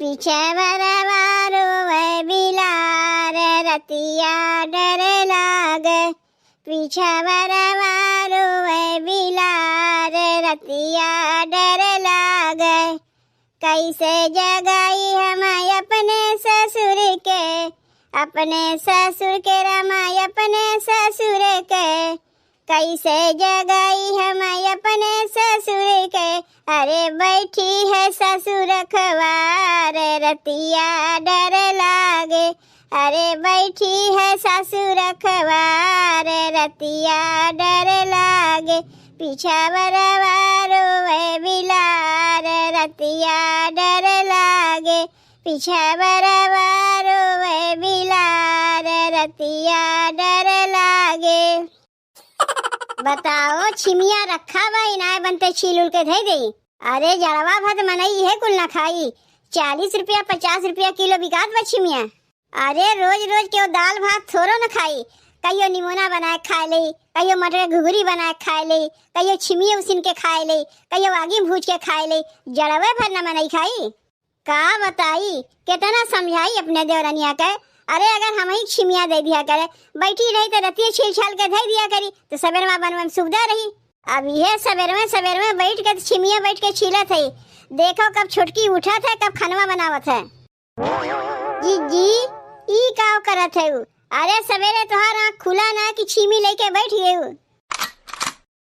पीछे बरवारो वह बिलार रतिया डर लागे। पीछे बरवारो वह बिलार रतिया डर लागे। कैसे जगाई हम अपने ससुर के, अपने ससुर के रमाई अपने ससुर के। कैसे जगाई हम अपने ससुर के। अरे बैठी है ससुर खवार रतिया डर लागे। अरे बैठी है ससुर खवार रतिया डर लागे। पीछा बरवारो वह बिलार रतिया डर लागे। पीछा बरवारो वह बिलार रतिया डर लागे। बताओ छिमिया रखा बा इनाय बनते छील उल के धई दई। अरे जड़वा भात मनई है कुल न खाई। 40 रुपया 50 रुपया किलो बिकात बा छिमिया। अरे रोज रोज क्यों दाल भात थोड़ो न खाई। कहियो निमोना बनाए खाए ले, कहियो मटर घुघरी बनाए खाए ले, कहियो छिमिया उसिन के खाए ले, कहियो आगी भूज के खाए ले। जड़वे भर न मनई खाई। का बताई कितना समझाई अपने देवरनिया के। अरे अगर हम ही छिमिया दे दिया करे, बैठी रही तो रतिया छील छाल के धई दिया करी तो सवेर में बनवे में सुविधा रही। अब यह सवेर में बैठ के छिमिया बैठ के छीलत है। देखो कब छुटकी उठत है कब खनवा बनावत है। जी ई का करत है। अरे सवेरे तोहार आँख खुला ना कि छीमी लेके बैठ गई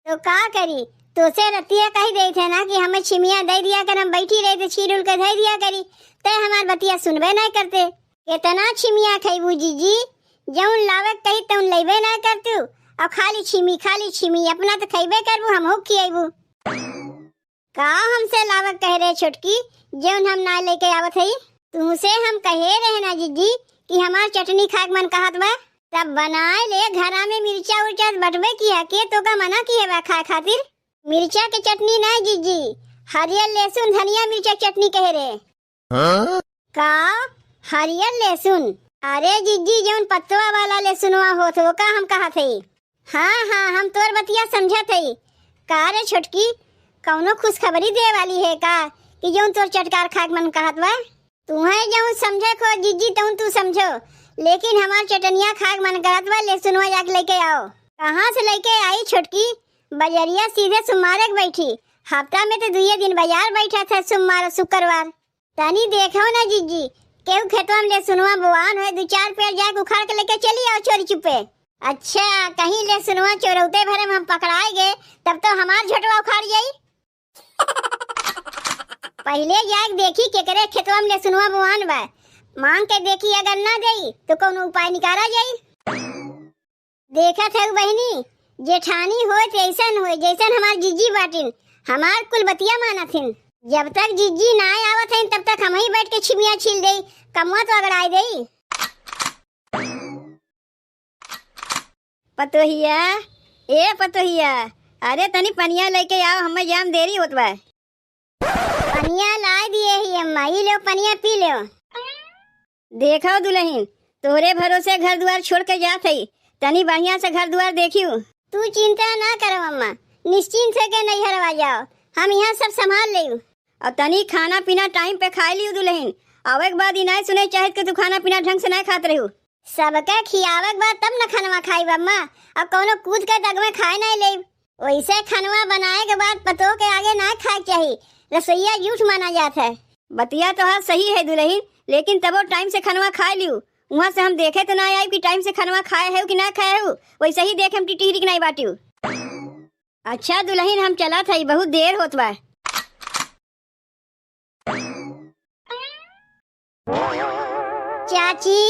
तो का करी। तो से रतिया कही दे थे ना कि हमें छिमिया दे दिया कर, हम बैठी रहे तो छील उल के धई दिया करी। ते हमार बतिया सुनबे नहीं करते। कितना छिमिया खैबू जीजी, जौन लावे कही तौन लेबे ना करतू। और खाली छिमी अपना तो खैबे करबू, हम हो खियाबू। का हमसे लावक कह रहे छोटकी जौन हम ना लेके आवत हई। तुमसे हम कहे रहे ना जीजी कि हमार चटनी खाए मन कहत बा, तब बनाए ले। घरा में मिर्चा उर्चा बटबे किया के तो का मना किए बा खाए खातिर। मिर्चा के चटनी ना जीजी, हरियर लहसुन धनिया मिर्चा चटनी कह रहे। का हरियर लहसुन? अरे जीजी जौन पत्तवा वाला लहसुनवा होत वो का हम कहा थे। हाँ हम तोर बतिया समझत हई। का रे छोटकी कौनो खुशखबरी दे वाली है का कि जौन तोर चटकार खाए मन कहत बा। तुम्हें जौन समझे को जीजी तौन तू समझो, लेकिन हमार चटनिया खाए मन करत बा। लहसुनवा जाके लेके आओ। कहाँ से लेके आई छोटकी? बजरिया सीधे सोमवार के बैठी। हफ्ता में तो 2 दिन बाजार बैठा था, सोमवार शुक्रवार। तनी देखो ना जीजी केहू खेतवा में लहसुनवा बोआन है, 2-4 पेड़ जाके उखाड़ के लेके चली आओ चोरी चुपे। अच्छा कहीं लहसुनवा चोरौते भरे में हम पकड़ाए गए तब तो हमार झटवा उखाड़ जाई। पहले जाके देखी केकरे खेतवा में लहसुनवा बोआन बा, मांग के देखी। अगर ना देई तो कोनो उपाय निकाला जाई। देखा था बहनी जेठानी होए ऐसन होए जैसन हमार जीजी बाटिन। हमार कुल बतिया मानथिन। जब तक जीजी ना आवत है तब तक हम ही बैठ के छिमिया छील देई, कमवा तो अगड़ाई देई। पतोहिया ए पतोहिया, अरे तनी पनिया लेके आओ, हमें जाम देरी होत बा। पनिया ला दिए ही अम्मा, ई लो पनिया पी लो। देखो दुल्हन तोरे भरोसे घर द्वार छोड़ के जात हई, तनी बढ़िया से घर द्वार देखियो। तू चिंता ना करो अम्मा, निश्चिंत से के नहीं हरवा जाओ, हम यहाँ सब संभाल लेऊ। और तनी खाना पीना टाइम पे खाई लियो दुल्हन। आवे के बाद इनाय सुने चाहत के तू खाना पीना ढंग से नहीं खात रहू। सबके खियावे के बाद तब न खनवा खाई अम्मा, अब कोनो कूद के दग में खाए नहीं ले। वैसे खनवा बनाए के बाद पतो के आगे ना खाए चाहिए, रसोईया झूठ माना जाता है। बतिया तो हाँ सही है दुल्हन, लेकिन तबो टाइम से खनवा खाए लियो। वहाँ से हम देखे तो ना आई कि टाइम से खनवा खाए है कि ना खाए हो, वैसे ही देखे हम टिटहरी के नहीं बाटियो। अच्छा दुल्हन हम चला था, बहुत देर होत बा। चाची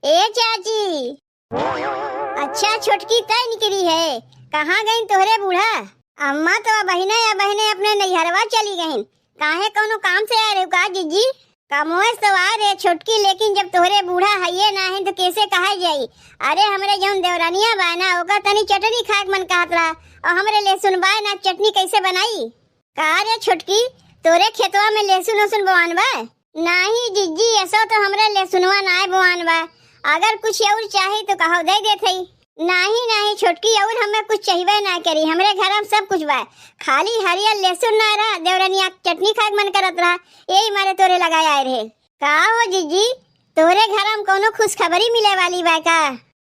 ए चाची। अच्छा छोटकी तय निकली है, कहाँ गई तोहरे बूढ़ा? अम्मा तो बहने अपने नैहरवा चली गईं। काहे कोनो काम से आ रहे हो का जीजी? कमोए तो आ रहे छोटकी, लेकिन जब तोहरे बूढ़ा हइये ना है तो कैसे कहा जाई। अरे हमरे जौन देवरानिया बा ना ओका तनी चटनी खाए मन कहत रहा, और हमरे लहसुन बा ना चटनी कैसे बनाई? का रे छोटकी तोरे खेतवा में लहसुन उसुन बोआन बा? नहीं जीजी ऐसा तो हमरे लहसुनवा ना बोआन बा। अगर कुछ और चाहे तो कहो दे देते। नहीं नहीं छोटकी, और हमें कुछ चाहिए ना करी, हमरे घर में सब कुछ बा, खाली हरियर लहसुन ना रहा, देवरनिया चटनी खाए मन करत रहा, यही मारे तोरे लगाए आए रहे। का हो जीजी, तोरे घर में कोनो खुशखबरी मिले वाली बा का?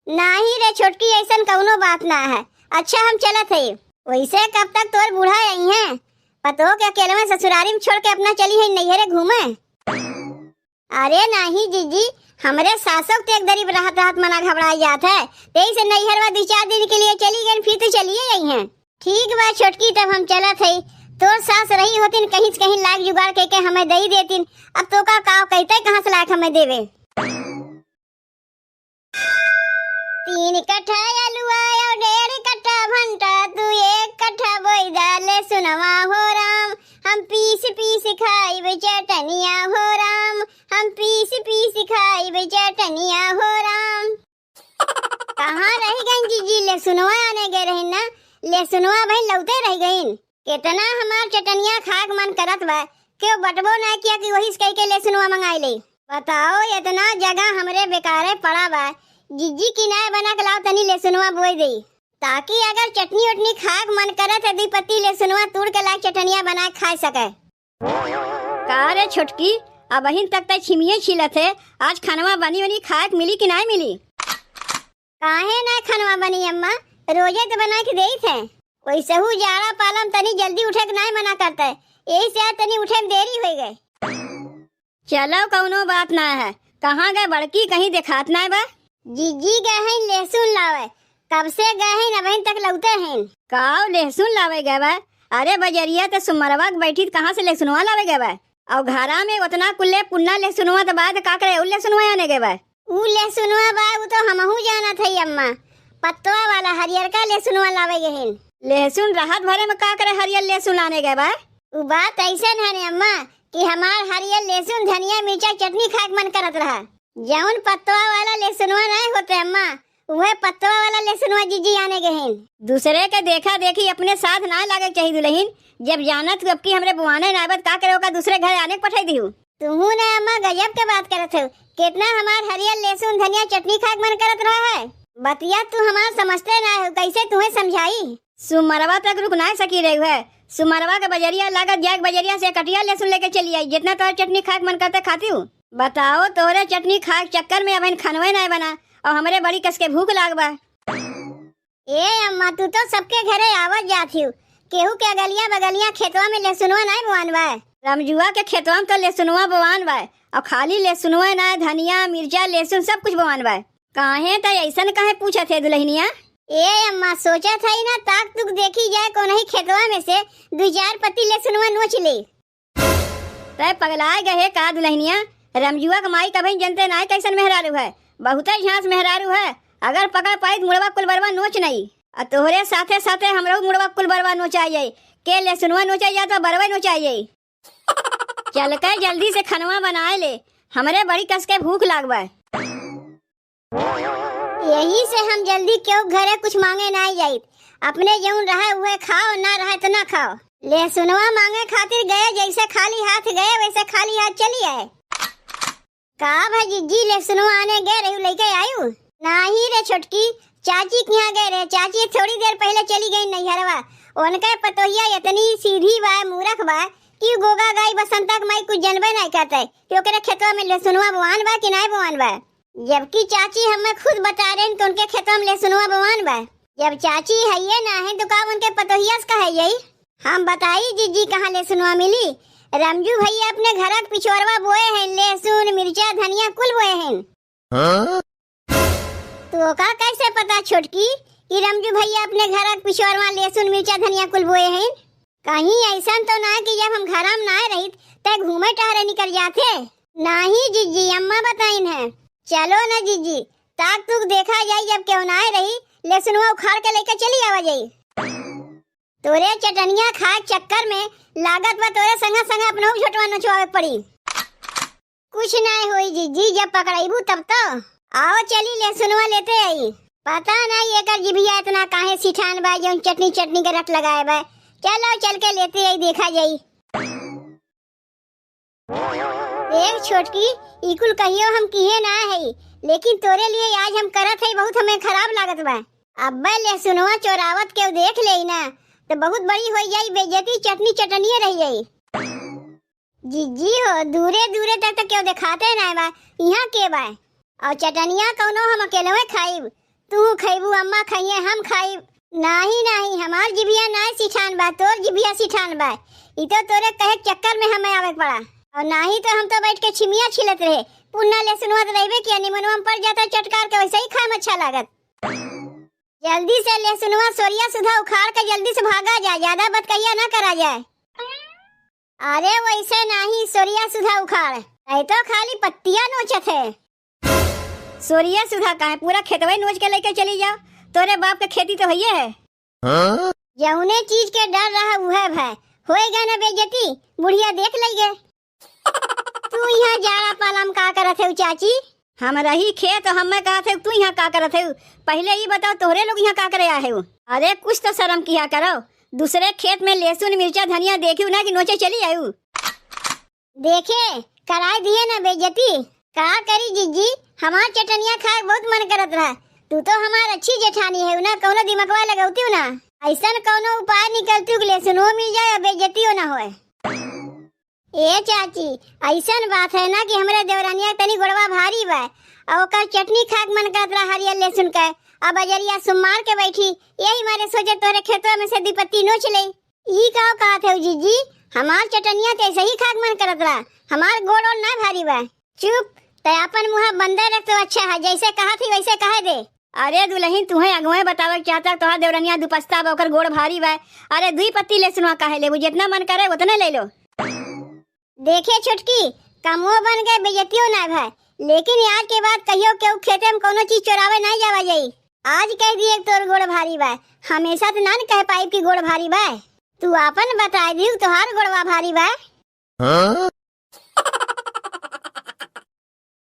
नहीं रे छोटकी, ऐसन कोनो बात ना है। अच्छा हम चलत है। वैसे कब तक तोर बूढ़ा आई है? पतो के अकेले में ससुरारी में छोड़ के अपना चली है नैहरे घूमे? अरे नहीं जीजी, हमरे सासों के एक दरीब राहत राहत मना घबराई जात है, तेई से नैहरवा 2-4 दिन के लिए चली गई, फिर तो चलिए आई हैं। ठीक बा छोटकी, तब हम चलत है। तोर सास रही होतीन कहीं से कहीं लाग जुगाड़ के हमें दई देतीन, अब तो का कहते कहाँ से लायक हमें देवे। 3 कट्ठा आलूआ और 1.5 कट्ठा भंटा, तू 1 कट्ठा बोई डाले सुनवा हो राम, हम पीस पीस खाई चटनिया हो राम, हम पीस पीस खाई चटनिया हो राम। कहाँ रह गई जीजी? ले सुनवा आने गए रही ना, ले सुनवा भाई लौटे रह गई। कितना हमार चटनिया खाक मन करत बा, क्यों बटबो ना किया कि वही कह के ले सुनवा मंगाई ले। बताओ इतना जगह हमरे बेकारे पड़ा बा, जीजी की नाय बना के लाओ तनी ले सुनवा बोई दे, ताकि अगर चटनी उटनी खाक मन करत है 2 पत्ती ले सुनवा तोड़ के ला चटनिया बना के खा सके। का रे छोटकी, अब अहिन तक तय छिमिये छिलत है, आज खानवा बनी बनी खाए मिली कि नहीं मिली? काहे ना खानवा बनी अम्मा, रोजे तो बना के देई थे। वैसे हु जाड़ा पालम तनी जल्दी उठे के नहीं मना करता है, यही से आज तनी उठे में देरी हो गई। चलो कौनो बात ना है, कहाँ गए बड़की, कहीं देखात ना बा? जीजी गए हैं लहसुन लावे, कब से गए हैं अब तक लौटे हैं। काव लहसुन लावे गए बा? अरे बजरिया तो सुमरवा बैठी कहाँ से लहसुनवा लावे गए बा? और घरा में उतना कुल्ले पुन्ना लहसुनवा तो बाद का करे लहसुनवा आने गए बा? उ लहसुनवा बा उ तो हमहू जाना था अम्मा, पत्तवा वाला हरियर का लहसुनवा लावे गए हैं। लहसुन राहत भरे में का करे हरियर लहसुन लाने गए बा? उ बात ऐसा है अम्मा कि हमार हरियर लहसुन धनिया मिर्चा चटनी खाए मन करत रहा, जौन पत्तवा वाला लहसुनवा नहीं होते अम्मा, वह पत्तवा वाला लहसुनवा जीजी आने गए हैं। दूसरे के देखा देखी अपने साथ ना लागे चाहिए दुल्हन, जब जानत अब की हमरे बुआने नाबत का करे का दूसरे घर आने के पठाई दिहू। तुहू ने अम्मा गजब के बात करत हो, कितना हमार हरियर लहसुन धनिया चटनी खाए मन करत रहा है, बतिया तू हमार समझते ना हो, कैसे तुम्हें समझाई? सुमरवा तक रुक ना सकी रही है, सुमरवा के बजरिया लागत जाए बजरिया से कटिया लहसुन लेके चली आई, जितना तोहर चटनी खाए मन करते खाती हूँ। बताओ तोहरे चटनी खाए चक्कर में अब खानवे नहीं बना और हमरे बड़ी कस के भूख लाग बा। ए अम्मा तू तो सबके घरे आवत जाती हो, केहू के अगलिया बगलिया खेतवा में लहसुनवा नहीं बोआन बा? रमजुआ के खेतवा में तो लहसुनवा बोआन बा, और खाली लहसुनवा ना धनिया मिर्चा लहसुन सब कुछ बोआन बा। काहे तो ऐसा कहे पूछा थे दुल्हनिया? ए अम्मा सोचा था ही ना ताक तुक देखी जाए कौन ही खेतवा में से 2-4 पत्ती लहसुनवा नोच ले। तय पगलाए गए का दुल्हनिया? रमजुआ कमाई कभी जनते ना कैसन मेहरारू है, बहुत झांस मेहरारू है, अगर पकड़ पाई मुड़वा कुलबरवा नोच नहीं, और तोहरे साथे साथे हमरो मुड़वा कुलबरवा नोचाई जाई, के लहसुनवा नोचाई जा तो बरवा नोचाई जाई। चल के जल्दी से खनवा बनाए ले, हमरे बड़ी कस के भूख लागबा। यही से हम जल्दी क्यों घरे कुछ मांगे ना जाई, अपने जौन रहे वह खाओ, ना रहे तो ना खाओ। लहसुनवा मांगे खातिर गए, जैसे खाली हाथ गए वैसे खाली हाथ चली आए। का भाई जीजी लहसुनवा आने गए रही लेके आयु? नहीं रे छोटकी, चाची के यहाँ गए रहे, चाची थोड़ी देर पहले चली गई नैहरवा, उनका पतोहिया इतनी सीधी बा मूर्ख बा कि गोगा गाय बसंता के माई कुछ जनबे नहीं करते कि ओकरे खेतवा में लहसुनवा बोआन बा कि नहीं बोआन बा, जबकि चाची हमें खुद बता रहे कि उनके खेतवा में लहसुनवा बोआन बा। जब चाची है ये ना है तो का उनके पतोहिया का है यही? हम बताई जीजी कहाँ लहसुनवा मिली? रमजू भैया अपने घर के पिछोरवा बोए हैं, लहसुन मिर्चा धनिया कुल बोए हैं। तो का कैसे पता छोटकी कि रमजू भैया अपने घर के पिछोरवा लहसुन मिर्चा धनिया कुल बोए हैं? कहीं ऐसा तो ना कि जब हम घर में ना रही तब घूमे टहरे निकल जाते? नहीं जीजी, अम्मा बताइन है। चलो ना जीजी, ताक तुक देखा जाए, जब क्यों ना रही लहसुनवा उखाड़ के लेकर चली आवा जाई। तोरे चटनिया खाए चक्कर में लागत बा तोरे संगा संगा अपना छोटवा नचवावे पड़ी। कुछ नहीं हुई जीजी, जब पकड़ाईबू तब तो आओ चली लहसुनवा लेते आई। पता नहीं एकर जिभिया इतना काहे सिठान बा जो चटनी चटनी के रट लगाए बा। चलो चल के लेते आई, देखा जाई। देख छोटकी, इकुल कहियो हम किए ना है, लेकिन तोरे लिए आज हम करत है, बहुत हमें खराब लागत बा। अब्बे लहसुनवा चोरावत के देख ले ना तो बहुत बड़ी हो जाई बेइज्जती, चटनी चटनिए रह जाई। जीजी हो दूरे दूरे तक तो क्यों दिखाते ना बा, यहाँ के बा। और चटनिया कौनो हम अकेले खाइब, तू खाइबू, अम्मा खाइए, हम खाइब। नहीं नहीं, हमार जिभिया ना सिठान बा, तोर जिभिया सिठान बा। ई तो तोरे कहे चक्कर में हमें आवे पड़ा। और नहीं तो हम तो बैठ के छिमिया छिलत रहे। पुन्ना लहसुनवा तो रहबे किया, निमनवा में पड़ जाता चटकार के, वैसे ही खाए में अच्छा लागत। जल्दी से लहसुनवा सोरिया सुधा उखाड़ के जल्दी से भागा जाए, ज्यादा बतकैया ना करा जाए। अरे वैसे नहीं, सोरिया सुधा उखाड़, नहीं तो खाली पत्तियां नोचत है। सोरिया सुधा का है, पूरा खेतवा नोच के लेके चली जाओ, तोरे बाप के खेती तो भैया है। जौने चीज के डर रहा वह भय होएगा ना बेइज्जती, बुढ़िया देख लेगे। तू यहाँ जाड़ा पाला में का करत है चाची? हम रही खेत, हम मैं कहा थे तू यहाँ का करत है? पहले ही बताओ तोहरे लोग यहाँ का करे आए हो? अरे कुछ तो शर्म किया करो, दूसरे खेत में लहसुन मिर्चा धनिया देखी ना कि नोचे चली आयु। देखे कराए दिए ना बेइज्जती, का करी जीजी, हमार चटनिया खाए बहुत मन करत रहा। तू तो हमार अच्छी जेठानी है ना, कौनो दिमकवा लगाउती ना, ऐसा कौनो उपाय निकलती लहसुनो मिल जाए और बेइज्जती ना होए। ए चाची ऐसा बात है ना कि हमरे देवरानिया तनी गोड़वा भारी बा और ओकर चटनी खाक मन करत रहा हरियर लहसुन का। अब अजरिया सुमार के बैठी, यही मारे सोचे तोरे खेतवा में से दीपत्ती नोच ले। ई का कहत है जीजी, हमार चटनिया तो ऐसे ही खाक मन करत रहा, हमार गोड़ और ना भारी बा। चुप, ते अपन मुँह बंदे रख तो अच्छा है, जैसे कहा थी वैसे कहे दे। अरे दुल्हन तुम्हें अगुए बतावे चाहता तोहार देवरानिया दुपस्ता बा, ओकर गोड़ भारी बा। अरे दुई पत्ती लहसुनवा काहे लेबू, जितना मन करे उतने ले लो। देखे छोटकी, कमो बन गए बेइज्जतियों ना भाई, लेकिन आज के बाद कहियो केहू खेते में कोनो चीज चोरावे नहीं जावा जाई। आज कह दिए तोर गोड़ भारी बा, हमेशा तो ना कह पाई कि गोड़ भारी बा। तू अपन बता दी तोहार गोड़वा भारी बा।